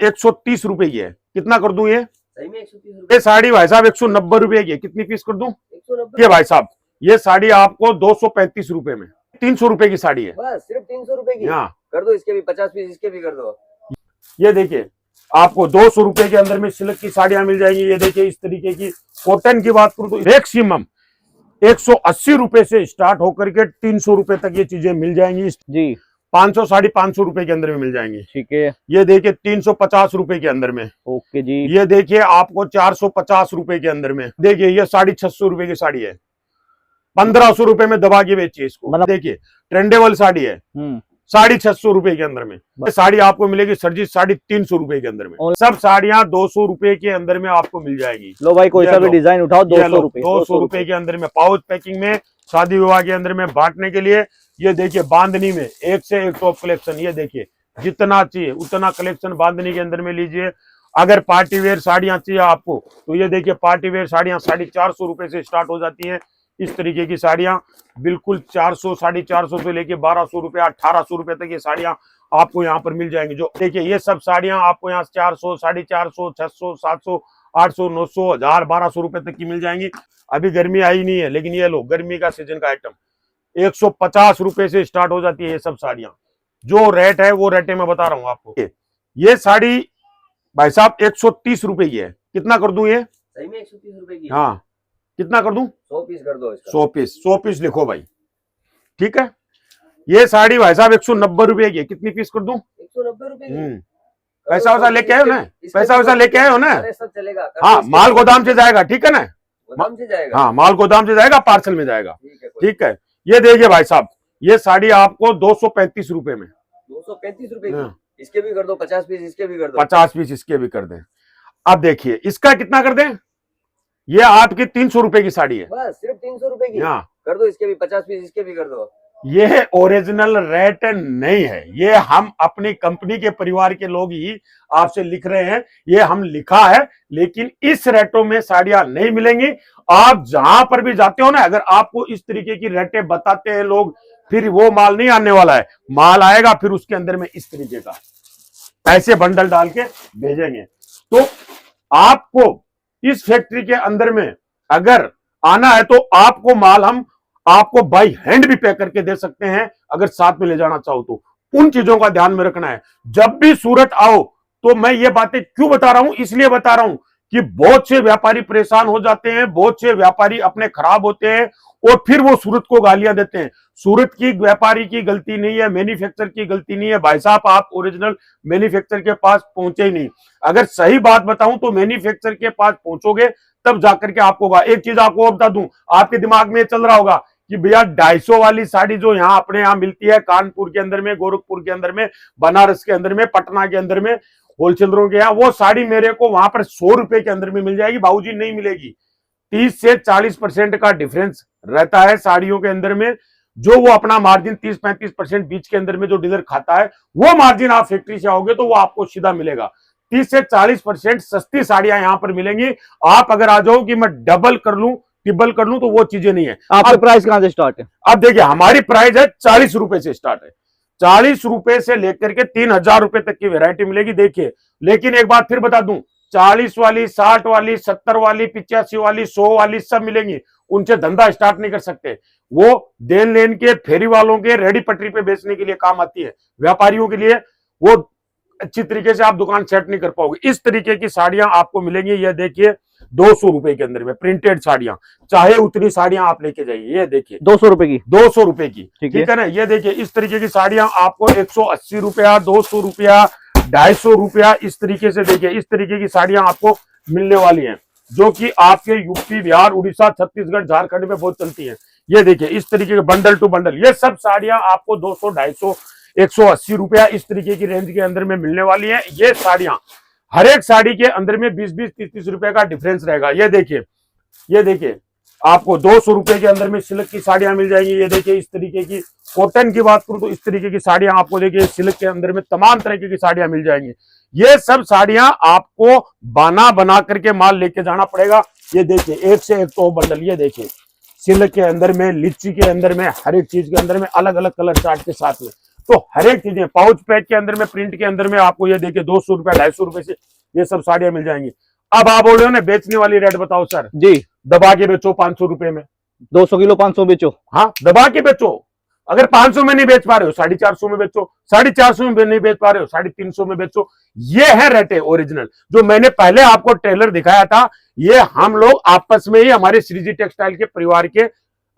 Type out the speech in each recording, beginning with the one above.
130 रुपए की है, कितना कर दूं ये? सही में 130 रुपए। ये साड़ी भाई साहब 190 रुपए की है, कितनी पीस कर दूं? 190। ये भाई साहब ये साड़ी आपको 235 रुपए में, 300 रुपए की साड़ी है, बस सिर्फ 300 रुपए की। हाँ कर दो, इसके भी 50 पीस इसके भी कर दो। ये देखिए आपको 200 रुपए के अंदर में सिल्क की साड़ियां मिल जाएंगी। ये देखिए इस तरीके की। कॉटन की बात करूं तो मैक्सिमम 180 रुपए से स्टार्ट होकर के 300 रुपए तक ये चीजें मिल जाएंगी जी। 500 साढ़े 500 रुपए के अंदर में मिल जाएंगी। ठीक है। ये देखिए 350 रुपए के अंदर में। ओके जी। ये देखिए आपको 450 रुपए के अंदर में। देखिए ये 650 रुपए की साड़ी है, 1500 रुपए में दबा के बेचिए इसको। मतलब देखिए ट्रेंडेबल साड़ी है, 650 रुपए के अंदर में साड़ी आपको मिलेगी सर जी 350 रुपए के अंदर में। सब साड़ियां 200 रुपए के अंदर में आपको मिल जाएगी। लो भाई कोई सा भी डिजाइन उठाओ 200 रुपए। 200 रुपए के अंदर में पाउच पैकिंग में शादी विवाह के अंदर में बांटने के लिए। ये देखिए बांधनी में एक से एक टॉप कलेक्शन। ये देखिए जितना चाहिए उतना कलेक्शन बांधनी के अंदर में लीजिए। अगर पार्टी वेयर साड़ियां चाहिए आपको तो ये देखिए पार्टी वेयर साड़ियां 450 रुपए से स्टार्ट हो जाती हैं। इस तरीके की साड़ियां बिल्कुल 400 450 से लेके 1200 रुपए 1800 रुपए तक ये साड़ियां आपको यहाँ पर मिल जाएंगी। जो देखिए ये सब साड़ियां आपको यहाँ 400 450 600 700 800 900 1000 1200 रुपए तक की मिल जाएंगी। अभी गर्मी आई नहीं है लेकिन ये लो गर्मी का सीजन का आइटम 150 रुपए से स्टार्ट हो जाती है। ये सब साड़ियां जो रेट है वो रेट मैं बता रहा हूँ आपको। ये साड़ी भाई साहब 130 रुपए की है, कितना कर दूं ये? सही में 130 रुपए की। हाँ कितना कर दूं? 100 पीस कर दो इसका। 100 पीस लिखो भाई, ठीक है। ये साड़ी भाई साहब 190 रुपए की है, कितनी पीस कर दूं? 190 रुपए की। पैसा वैसा लेके आए हो ना? पैसा वैसा लेके आए हो ना? अरे सब चलेगा। हाँ माल गोदाम से जाएगा, ठीक है ना? गोदाम से जाएगा। हाँ माल गोदाम से जाएगा, पार्सल में जाएगा, ठीक है। ये देखिए भाई साहब ये साड़ी आपको 235 रुपए में। 235 रुपए की। इसके भी कर दो 50 पीस इसके भी कर दो। 50 पीस इसके भी कर दें। अब देखिए इसका कितना कर दें? ये आपकी 300 रुपए की साड़ी है, बस सिर्फ 300 रुपए की। हाँ कर दो, इसके भी 50 पीस इसके भी कर दो। ये ओरिजिनल रेट नहीं है, ये हम अपनी कंपनी के परिवार के लोग ही आपसे लिख रहे हैं। ये हम लिखा है लेकिन इस रेटों में साड़ियां नहीं मिलेंगी। आप जहां पर भी जाते हो ना, अगर आपको इस तरीके की रेटें बताते हैं लोग, फिर वो माल नहीं आने वाला है। माल आएगा फिर उसके अंदर में इस तरीके का ऐसे बंडल डाल के भेजेंगे। तो आपको इस फैक्ट्री के अंदर में अगर आना है तो आपको माल हम आपको बाई हैंड भी पैक करके दे सकते हैं, अगर साथ में ले जाना चाहो तो। उन चीजों का ध्यान में रखना है। जब भी सूरत आओ तो मैं ये बातें क्यों बता रहा हूं, इसलिए बता रहा हूं कि बहुत से व्यापारी परेशान हो जाते हैं, बहुत से व्यापारी अपने खराब होते हैं और फिर वो सूरत को गालियां देते हैं। सूरत की व्यापारी की गलती नहीं है, मैन्युफैक्चर की गलती नहीं है। भाई साहब आप ओरिजिनल मैन्युफैक्चर के पास पहुंचे ही नहीं। अगर सही बात बताऊं तो मैन्युफैक्चर के पास पहुंचोगे तब जाकर के आपको होगा। एक चीज आपको बता दूं, आपके दिमाग में चल रहा होगा कि भैया 250 वाली साड़ी जो यहाँ अपने यहाँ मिलती है कानपुर के अंदर में, गोरखपुर के अंदर में, बनारस के अंदर में, पटना के अंदर में, होलसेलरों के यहाँ, वो साड़ी मेरे को वहां पर 100 रुपए के अंदर में मिल जाएगी। बाबूजी नहीं मिलेगी। 30 से 40% का डिफरेंस रहता है साड़ियों के अंदर में। जो वो अपना मार्जिन 30-35% बीच के अंदर में जो डीलर खाता है, वो मार्जिन आप फैक्ट्री से आओगे तो वो आपको सीधा मिलेगा। 30 से 40% सस्ती साड़ियां यहां पर मिलेंगी। आप अगर आ जाओ कि मैं डबल कर लूं ट्रिपल कर लूं तो वो चीजें नहीं है। आपकी प्राइस कहां से स्टार्ट है? अब देखिए हमारी प्राइस है 40 रुपए से स्टार्ट है। 40 रुपए से लेकर के 3000 रुपए तक की वेरायटी मिलेगी। देखिए लेकिन एक बात फिर बता दूं, 40 वाली 60 वाली 70 वाली 85 वाली 100 वाली सब मिलेंगी। उनसे धंधा स्टार्ट नहीं कर सकते। वो देन लेन के फेरी वालों के रेडी पटरी पे बेचने के लिए काम आती है। व्यापारियों के लिए वो अच्छी तरीके से आप दुकान सेट नहीं कर पाओगे। इस तरीके की साड़ियां आपको मिलेंगी। ये देखिए 200 रुपए के अंदर में प्रिंटेड साड़ियां, चाहे उतनी साड़ियां आप लेके जाइए। ये देखिए 200 रुपए की, 200 रुपए की, ठीक है ना। ये देखिए इस तरीके की साड़ियां आपको 180 रुपया 200 रुपया 250 रुपया इस तरीके से। देखिए इस तरीके की साड़ियां आपको मिलने वाली हैं जो कि आपके यूपी बिहार उड़ीसा छत्तीसगढ़ झारखंड में बहुत चलती है। ये देखिए इस तरीके के बंडल टू बंडल, ये सब साड़ियां आपको 200 250 180 रुपया इस तरीके की रेंज के अंदर में मिलने वाली है। ये साड़ियां हर एक साड़ी के अंदर में 20-20 30-30 रुपए का डिफरेंस रहेगा। ये देखिए आपको 200 रुपए के अंदर में सिल्क की साड़ियां मिल जाएंगी। ये देखिए इस तरीके की। कॉटन की बात करूं तो इस तरीके की साड़ियां आपको देखिए सिल्क के अंदर में तमाम तरीके की साड़ियां मिल जाएंगी। ये सब साड़ियां आपको बना करके माल लेके जाना पड़ेगा। ये देखिए एक से एक तो बंडल। ये देखिए सिल्क के अंदर में, लीची के अंदर में, हर एक चीज के अंदर में अलग अलग कलर चार्ट के साथ में तो हर एक चीजें पाउच पैक के अंदर में, प्रिंट के अंदर में आपको ये देखिए 200 रुपया 250 रुपए से ये सब साड़ियां मिल जाएंगी। अब आप बोल रहे हो ना बेचने वाली रेट बताओ सर, जी दबा के बेचो 500 रुपए में। 200 किलो 500 बेचो। हाँ दबा के बेचो। अगर 500 में नहीं बेच पा रहे हो 450 में बेचो, 450 में नहीं बेच पा रहे हो 350 में बेचो। ये है रेटे ओरिजिनल। जो मैंने पहले आपको ट्रेलर दिखाया था, ये हम लोग आपस में ही हमारे श्रीजी टेक्सटाइल के परिवार के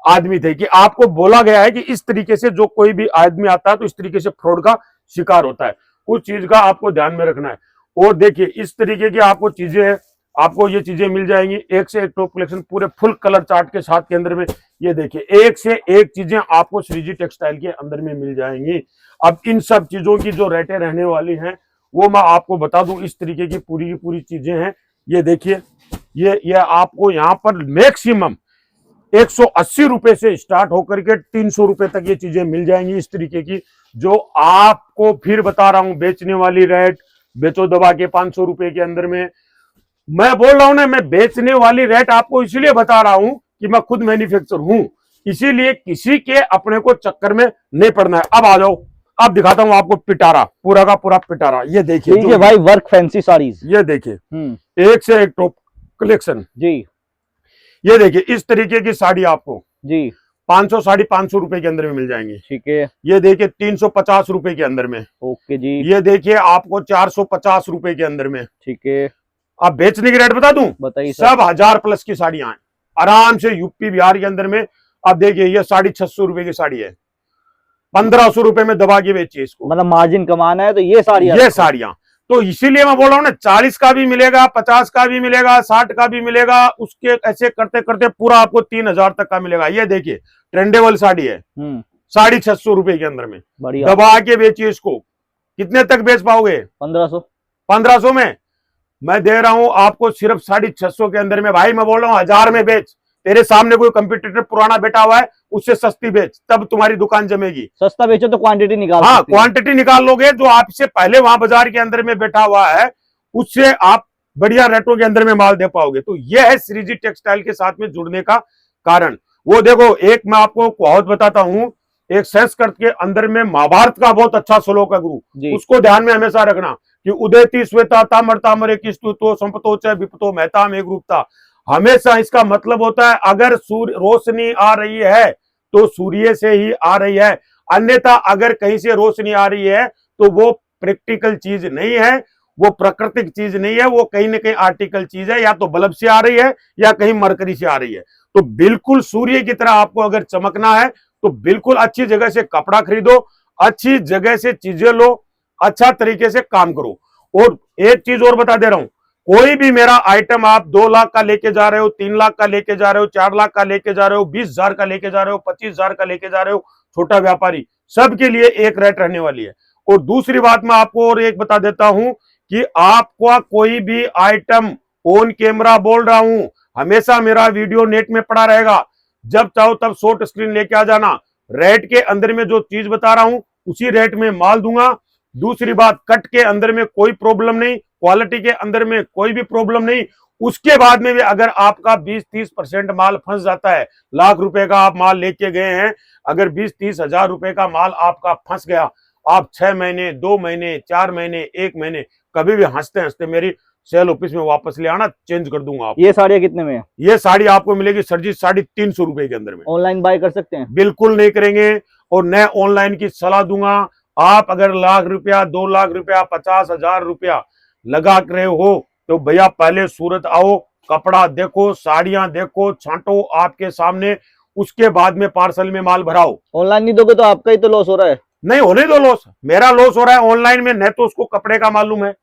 आदमी थे कि आपको बोला गया है कि इस तरीके से जो कोई भी आदमी आता है तो इस तरीके से फ्रॉड का शिकार होता है। कुछ चीज का आपको ध्यान में रखना है। और देखिए इस तरीके की आपको चीजें, आपको ये चीजें मिल जाएंगी, एक से एक टॉप कलेक्शन पूरे फुल कलर चार्ट के साथ के अंदर में। ये देखिए एक से एक चीजें आपको श्रीजी टेक्सटाइल के अंदर में मिल जाएंगी। अब इन सब चीजों की जो रेटें रहने वाली हैं वो मैं आपको बता दूं। इस तरीके की पूरी चीजें हैं। ये देखिए ये आपको यहाँ पर मैक्सिमम 180 रुपए से स्टार्ट होकर के 300 रुपए तक ये चीजें मिल जाएंगी इस तरीके की। जो आपको फिर बता रहा हूं बेचने वाली रेट, बेचो दबा के 500 रुपए के अंदर में। मैं बोल रहा हूं ना, मैं बेचने वाली रेट आपको इसलिए बता रहा हूं कि मैं खुद मैन्युफैक्चर हूं, इसीलिए किसी के अपने को चक्कर में नहीं पड़ना है। अब आ जाओ, अब दिखाता हूं आपको पिटारा, पूरा का पूरा पिटारा। ये देखिए भाई वर्क फैंसी साड़ीज, ये देखिए एक से एक टॉप कलेक्शन। जी ये देखिए इस तरीके की साड़ी आपको जी 500 साड़ी 500 रुपए के अंदर में मिल जाएंगी। ठीक है। ये देखिए 350 रुपए के अंदर में। ओके जी। ये देखिए आपको 450 रुपए के अंदर में। ठीक है। अब बेचने की रेट बता दूं, बताइए। सब 1000 प्लस की साड़ियां हैं आराम से यूपी बिहार के अंदर में। अब देखिए ये साड़ी 600 रुपए की साड़ी है, 1500 रुपए में दबा के बेचिए इसको। मतलब मार्जिन कमाना है तो ये साड़ियां तो इसीलिए मैं बोल रहा हूं ना, 40 का भी मिलेगा, 50 का भी मिलेगा, 60 का भी मिलेगा, उसके ऐसे करते करते पूरा आपको 3000 तक का मिलेगा। ये देखिए ट्रेंडेबल साड़ी है, 650 रुपए के अंदर में। दबा के बेचिए इसको। कितने तक बेच पाओगे? 1500 में मैं दे रहा हूं आपको सिर्फ 650 के अंदर में। भाई मैं बोल रहा हूं 1000 में बेच। तेरे सामने कोई कंपटीटर पुराना बैठा हुआ है, उससे सस्ती बेच, तब तुम्हारी दुकान जमेगी। सस्ता बेचो तो क्वांटिटी निकाल। हाँ क्वांटिटी निकाल लोगे। जो आपसे पहले वहां बाजार के अंदर में बैठा हुआ है उससे आप बढ़िया रेटों के अंदर में माल दे पाओगे। तो यह है श्रीजी टेक्सटाइल के साथ में जुड़ने का कारण। वो देखो एक मैं आपको बहुत बताता हूँ, एक संस्कृत के अंदर में महाभारत का बहुत अच्छा श्लोक है गुरु, उसको ध्यान में हमेशा रखना कि उदयति श्वेता तामरतामरे किस्तु तो संपतो च विपतो महता में ग्रुपता। हमेशा इसका मतलब होता है अगर सूर्य रोशनी आ रही है तो सूर्य से ही आ रही है, अन्यथा अगर कहीं से रोशनी आ रही है तो वो प्रैक्टिकल चीज नहीं है, वो प्राकृतिक चीज नहीं है, वो कहीं ना कहीं आर्टिकल चीज है। या तो बल्ब से आ रही है या कहीं मरकरी से आ रही है। तो बिल्कुल सूर्य की तरह आपको अगर चमकना है तो बिल्कुल अच्छी जगह से कपड़ा खरीदो, अच्छी जगह से चीजें लो, अच्छा तरीके से काम करो। और एक चीज और बता दे रहा हूं, कोई भी मेरा आइटम आप 2 लाख का लेके जा रहे हो, 3 लाख का लेके जा रहे हो, 4 लाख का लेके जा रहे हो, 20,000 का लेके जा रहे हो, 25,000 का लेके जा रहे हो, छोटा व्यापारी, सबके लिए एक रेट रहने वाली है। और दूसरी बात मैं आपको और एक बता देता हूं कि आपका कोई भी आइटम ऑन कैमरा बोल रहा हूं, हमेशा मेरा वीडियो नेट में पड़ा रहेगा, जब चाहो तब शॉर्ट स्क्रीन लेके आ जाना। रेट के अंदर में जो चीज बता रहा हूं उसी रेट में माल दूंगा। दूसरी बात, कट के अंदर में कोई प्रॉब्लम नहीं, क्वालिटी के अंदर में कोई भी प्रॉब्लम नहीं। उसके बाद में भी अगर आपका 20-30% माल फंस जाता है, लाख रुपए का आप माल लेके गए हैं, अगर 20-30 हजार रुपए का माल आपका फंस गया, आप 6 महीने 2 महीने 4 महीने 1 महीने कभी भी हंसते हंसते मेरी सेल ऑफिस में वापस ले आना, चेंज कर दूंगा आप। ये साड़ियाँ कितने में? ये साड़ी आपको मिलेगी सर जी 350 रुपए के अंदर में। ऑनलाइन बाय कर सकते हैं? बिल्कुल नहीं करेंगे। और मैं ऑनलाइन की सलाह दूंगा, आप अगर लाख रुपया 2 लाख रुपया 50,000 रुपया लगा रहे हो तो भैया पहले सूरत आओ, कपड़ा देखो, साड़ियां देखो, छांटो आपके सामने, उसके बाद में पार्सल में माल भराओ। ऑनलाइन नहीं दोगे तो आपका ही तो लॉस हो रहा है। नहीं होने दो लॉस, मेरा लॉस हो रहा है ऑनलाइन में। नहीं तो उसको कपड़े का मालूम है,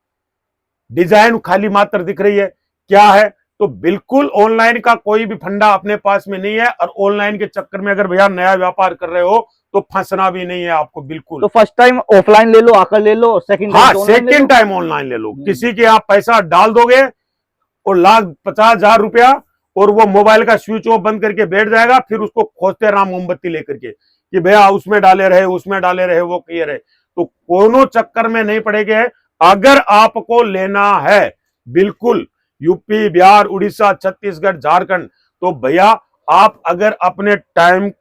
डिजाइन खाली मात्र दिख रही है क्या है। तो बिल्कुल ऑनलाइन का कोई भी फंडा अपने पास में नहीं है। और ऑनलाइन के चक्कर में अगर भैया नया व्यापार कर रहे हो तो फंसना भी नहीं है आपको बिल्कुल। तो फर्स्ट टाइम ऑफलाइन ले लो, आकर ले लो, सेकंड टाइम ऑनलाइन ले लो। किसी के आप पैसा डाल दोगे और 50,000 रुपया, और वो मोबाइल का स्विच ऑफ बंद करके बैठ जाएगा, फिर उसको खोजते रहा मोमबत्ती लेकर के कि भैया उसमें डाले रहे, उसमें डाले रहे, वो किए रहे। तो कोनो चक्कर में नहीं पड़ेगा। अगर आपको लेना है बिल्कुल यूपी बिहार उड़ीसा छत्तीसगढ़ झारखंड, तो भैया आप अगर अपने टाइम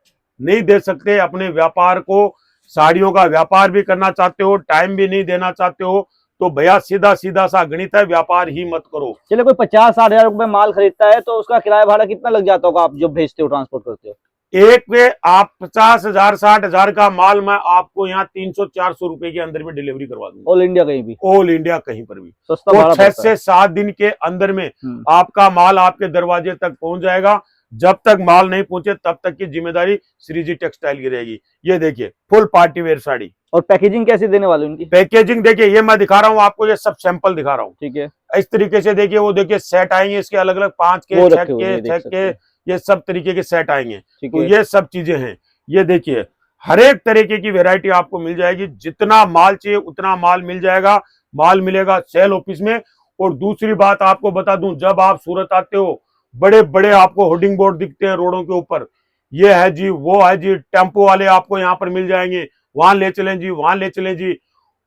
नहीं दे सकते अपने व्यापार को साड़ियों का व्यापार भी करना चाहते हो, टाइम भी नहीं देना चाहते हो, तो भैया सीधा सीधा सा गणित है, व्यापार ही मत करो। चलो कोई 50-60 हजार रुपए माल खरीदता है तो उसका किराया भाड़ा कितना लग जाता होगा, आप जब भेजते हो, ट्रांसपोर्ट करते हो? एक पे आप 50,000 60,000 का माल मैं आपको यहाँ 300-400 रुपए के अंदर में डिलीवरी करवा दूंगा। ऑल इंडिया कहीं भी? ऑल इंडिया कहीं पर भी। सस्ता वो भाड़ा 6 पड़ता है। से 7 दिन के अंदर में आपका माल आपके दरवाजे तक पहुंच जाएगा। जब तक माल नहीं पहुंचे तब तक की जिम्मेदारी श्रीजी टेक्सटाइल की रहेगी। ये देखिए फुल पार्टी वेयर साड़ी। और पैकेजिंग कैसे देने वाले उनकी? पैकेजिंग देखिए, ये मैं दिखा रहा हूँ आपको, ये सब सैंपल दिखा रहा हूँ। ठीक है, इस तरीके से देखिए, वो देखिए सेट आएंगे इसके अलग अलग 5 के, वो 6 रखे हुए के, ये देख 6 सकते के, हैं। ये सब तरीके के सेट आएंगे। ठीक तो है, ये सब चीजें हैं। ये देखिए हर एक तरीके की वैरायटी आपको मिल जाएगी। जितना माल चाहिए उतना माल मिल जाएगा। माल मिलेगा सेल ऑफिस में। और दूसरी बात आपको बता दूं, जब आप सूरत आते हो, बड़े बड़े आपको होर्डिंग बोर्ड दिखते हैं रोडों के ऊपर, ये है जी, वो है जी, टेम्पो वाले आपको यहाँ पर मिल जाएंगे, वहां ले चलें जी, वहां ले चलें जी।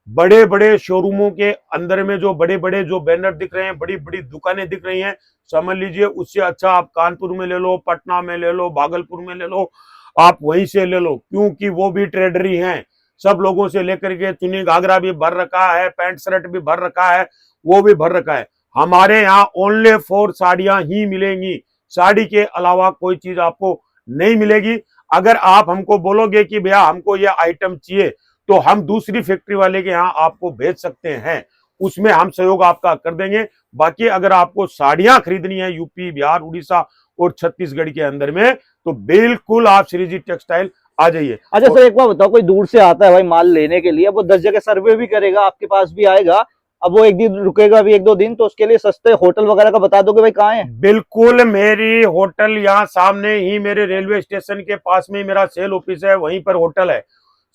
बड़े बड़े शोरूमों के अंदर में जो बड़े बड़े जो बैनर दिख रहे हैं, बड़ी बड़ी दुकानें दिख रही हैं, समझ लीजिए उससे अच्छा आप कानपुर में ले लो, पटना में ले लो, भागलपुर में ले लो, आप वहीं से ले लो, क्योंकि वो भी ट्रेडर ही हैं। सब लोगों से लेकर के चुन्नी घाघरा भी भर रखा है, पैंट शर्ट भी भर रखा है, वो भी भर रखा है। हमारे यहाँ ओनली फॉर साड़ियां ही मिलेंगी। साड़ी के अलावा कोई चीज आपको नहीं मिलेगी। अगर आप हमको बोलोगे कि भैया हमको ये आइटम चाहिए, तो हम दूसरी फैक्ट्री वाले के यहाँ आपको भेज सकते हैं, उसमें हम सहयोग आपका कर देंगे। बाकी अगर आपको साड़ियां खरीदनी है यूपी, बिहार, उड़ीसा और छत्तीसगढ़ के अंदर में, तो बिल्कुल आप श्रीजी टेक्सटाइल आ जाइए। अच्छा सर एक बात बताओ, कोई दूर से आता है भाई माल लेने के लिए, वो 10 जगह सर्वे भी करेगा, आपके पास भी आएगा, अब वो एक दिन रुकेगा भी 1-2 दिन, तो उसके लिए सस्ते होटल वगैरह का बता दोगे भाई कहाँ है? बिल्कुल, मेरी होटल यहाँ सामने ही, मेरे रेलवे स्टेशन के पास में मेरा सेल ऑफिस है, वहीं पर होटल है।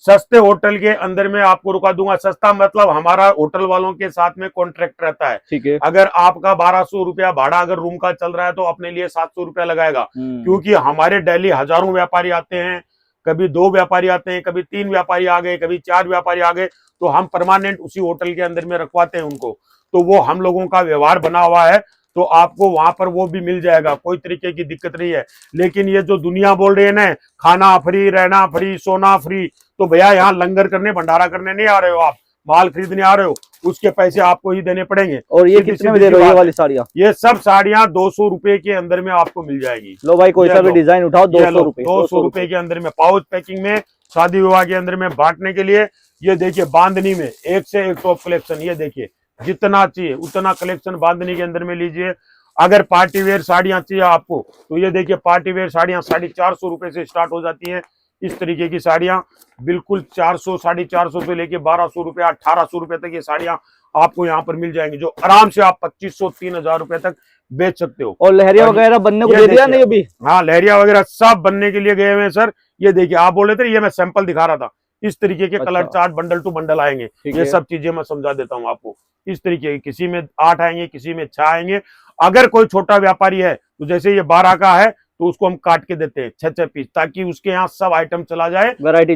सस्ते होटल के अंदर में आपको रुका दूंगा। सस्ता मतलब हमारा होटल वालों के साथ में कॉन्ट्रैक्ट रहता है। ठीक है। अगर आपका 1200 रुपया भाड़ा अगर रूम का चल रहा है, तो अपने लिए 700 रुपया लगाएगा, क्योंकि हमारे दिल्ली हजारों व्यापारी आते हैं। कभी 2 व्यापारी आते हैं, कभी 3 व्यापारी आ गए, कभी 4 व्यापारी आ गए, तो हम परमानेंट उसी होटल के अंदर में रखवाते हैं उनको। तो वो हम लोगों का व्यवहार बना हुआ है, तो आपको वहां पर वो भी मिल जाएगा, कोई तरीके की दिक्कत नहीं है। लेकिन ये जो दुनिया बोल रही है ना, खाना फ्री, रहना फ्री, सोना फ्री, तो भैया यहाँ लंगर करने, भंडारा करने नहीं आ रहे हो आप, माल खरीदने आ रहे हो, उसके पैसे आपको ही देने पड़ेंगे। और ये कितने में दे रहे हो ये वाली साड़ियाँ? ये सब साड़ियाँ 200 रुपए के अंदर में आपको मिल जाएगी। लो भाई कोई सा भी डिजाइन उठाओ, 200 रुपए, 200 रुपए के अंदर में पाउच पैकिंग में, शादी विवाह के अंदर में बांटने के लिए। ये देखिए बांधनी में एक से एक टॉप कलेक्शन। ये देखिए जितना चाहिए उतना कलेक्शन बांधनी के अंदर में लीजिए। अगर पार्टी वेयर साड़ियां चाहिए आपको, तो ये देखिए पार्टी वेयर साड़ियां 450 रुपए से स्टार्ट हो जाती हैं। इस तरीके की साड़ियां बिल्कुल 400, 450 से लेके 1200 रुपए, 1800 रुपए तक ये साड़ियां आपको यहाँ पर मिल जाएंगी, जो आराम से आप 2500, 3000 रुपए तक बेच सकते हो। और लहरिया वगैरह बनने को दे दिया नहीं अभी? हाँ, लहरिया वगैरह सब बनने के लिए गए हुए हैं सर। ये देखिए आप बोल रहे थे, ये मैं सैंपल दिखा रहा था। इस तरीके के colour chart bundle to bundle आएंगे। ये सब चीजें मैं समझा देता हूँ आपको। इस तरीके की, किसी में 8 आएंगे, किसी में 6 आएंगे। अगर कोई छोटा व्यापारी है, तो जैसे ये 12 का है, तो उसको हम काट के देते हैं 6-6 पीस, ताकि उसके यहाँ सब आइटम चला जाए, वैरायटी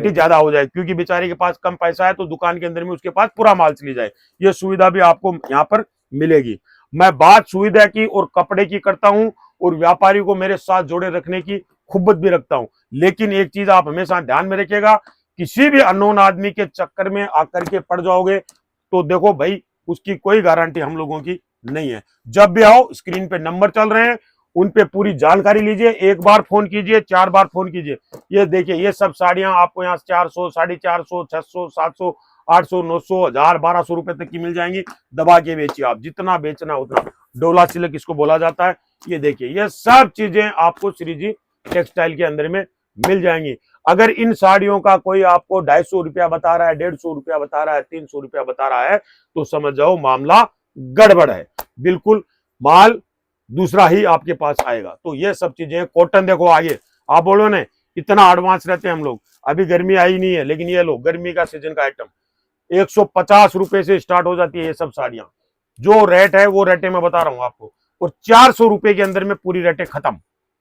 ज्यादा हो जाए। क्योंकि बेचारे के पास कम पैसा है, तो दुकान के अंदर में उसके पास पूरा माल चली जाए। ये सुविधा भी आपको यहाँ पर मिलेगी। मैं बात सुविधा की और कपड़े की करता हूँ, और व्यापारी को मेरे साथ जोड़े रखने की खुब्बत भी रखता हूँ। लेकिन एक चीज आप हमेशा ध्यान में रखिएगा, किसी भी अननोन आदमी के चक्कर में आकर के पड़ जाओगे, तो देखो भाई उसकी कोई गारंटी हम लोगों की नहीं है। जब भी आओ, स्क्रीन पे नंबर चल रहे हैं, उन पे पूरी जानकारी लीजिए। 1 बार फोन कीजिए, 4 बार फोन कीजिए। ये देखिए ये सब साड़ियां आपको यहाँ 400, 450, 600, 700, 800, 900, 1000, 1200 रुपए तक की मिल जाएंगी। दबा के बेचिए आप, जितना बेचना उतना। डोला सिल्क इसको बोला जाता है। ये देखिए ये सब चीजें आपको श्रीजी टेक्सटाइल के अंदर में मिल जाएंगी। अगर इन साड़ियों का कोई आपको 250 रुपया बता रहा है, 150 रुपया बता रहा है, 300 रुपया बता रहा है, तो समझ जाओ मामला गड़बड़ है। बिल्कुल माल दूसरा ही आपके पास आएगा। तो ये सब चीजें, कॉटन देखो आगे, आप बोलो ना इतना एडवांस रहते हैं हम लोग। अभी गर्मी आई नहीं है, लेकिन ये लो गर्मी का सीजन का आइटम 150 रुपए से स्टार्ट हो जाती है ये सब साड़ियां। जो रेट है वो रेटे में बता रहा हूं आपको, और 400 रुपए के अंदर में पूरी रेटे खत्म।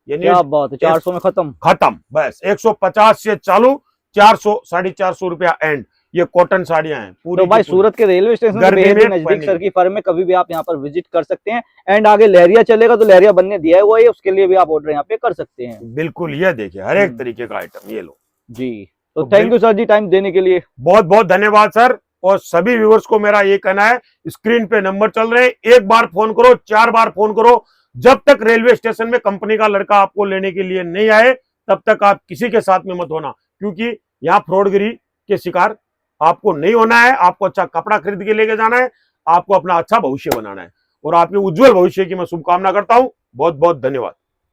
क्या बात है, 400 में खत्म बस। 150 से चालू, 400, 450 रुपया एंड। ये कॉटन साड़ियां हैं पूरी। तो भाई सूरत के रेलवे स्टेशन से बेहद नजदीक सर की फर्म में कभी भी आप यहाँ पर विजिट कर सकते हैं। एंड आगे लहरिया चलेगा तो लहरिया बनने दिया हुआ है, उसके लिए भी आप ऑर्डर यहाँ पे कर सकते हैं। बिल्कुल, ये देखिए हर एक तरीके का आइटम, ये लो जी। तो thank you sir ji time देने के लिए। बहुत बहुत धन्यवाद सर। और सभी व्यूअर्स को मेरा ये कहना है, स्क्रीन पे नंबर चल रहे हैं, एक बार फोन करो, 4 बार फोन करो, जब तक रेलवे स्टेशन में कंपनी का लड़का आपको लेने के लिए नहीं आए तब तक आप किसी के साथ में मत होना, क्योंकि यहाँ फ्रॉडगिरी के शिकार आपको नहीं होना है। आपको अच्छा कपड़ा खरीद के लेके जाना है, आपको अपना अच्छा भविष्य बनाना है, और आपके उज्जवल भविष्य की मैं शुभकामना करता हूं। बहुत बहुत धन्यवाद।